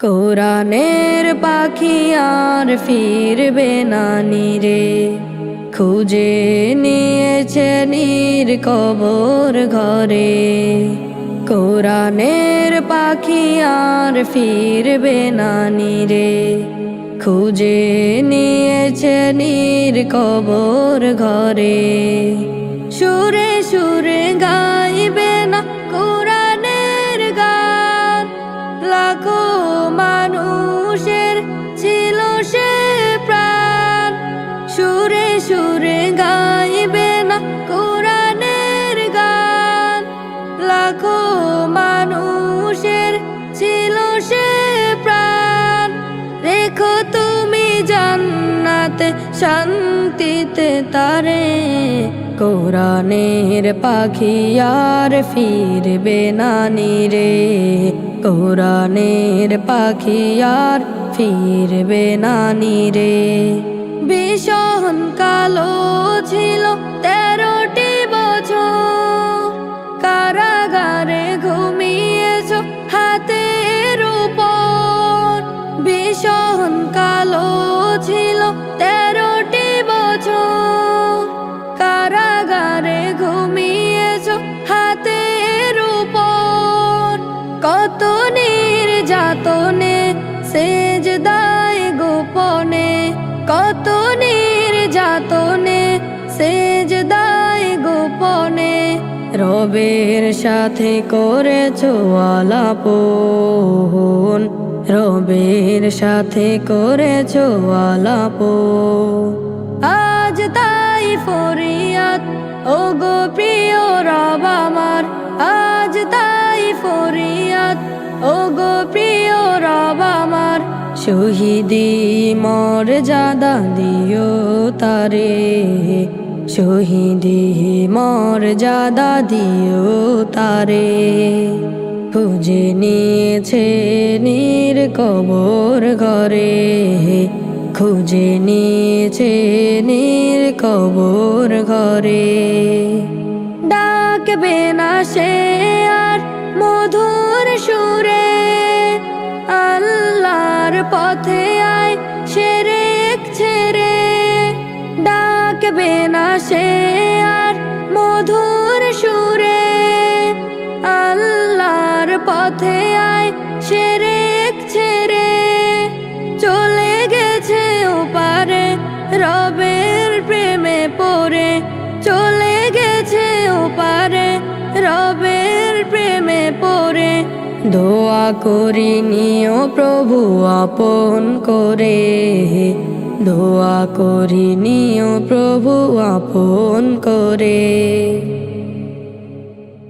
কোরআনের পাখি আর ফিরবে না নিরে, খুঁজে নিয়েছে নীর কবর ঘরে। কোরআনের পাখি আর ফিরবে না নিরে, খুঁজে নিয়েছে নীর কবর ঘরে। সুরে সুরে গাইবে না কোরআনের গান, লাখো মানুষের ছিল সে প্রাণ। সুরে সুরে গাইবে না কোরআনের গান, লাখো মানুষের ছিল সে প্রাণ। রেখো তুমি জান্নাতে শান্তিতে তারে, কোরআনের পাখি আর ফিরবে না নিরে। কোরআনের পাখি আর ফিরবে না নিরে। ভীষণ কালো ছিল 13টি বছর, কারাগারে ঘুমিয়েছ হাতের উপর। ভীষণ কালো ছিল 13টি বছর, কারাগারে ঘুমিয়েছ হাতের উপর। কত নির্যাতনে সেজদায় গোপনে, কত নির্যাতনে সেজদায় গোপনে। রবের সাথে করেছো আলাপন, রবের সাথে করেছো আলাপন। আজ তাই ফরিয়াদ ওগো প্রিয় রব আমার, আজ তাই ফরিয়াদ ওগো প্রিয় রব আমার। শহীদি মর্যাদা দিও তারে, শহীদি মর্যাদা দিও তারে। খুঁজে নিয়েছে নীর কবর ঘরে, খুঁজে নিয়েছে নীর কবর ঘরে। ডাকবে না সে আর মধুর সুরে, আল্লাহর পথে আয় শিরক ছেড়ে। ডাকবে না সে আর মধুর সুরে, আল্লাহর পথে আয় শিরক ছেড়ে। চলে গেছে ওপারে রবের প্রেমে পড়ে, চলে গেছে ওপারে রবের প্রেমে পড়ে। দোয়া করি নিও প্রভু আপন করে, দোয়া করি নিও প্রভু আপন করে।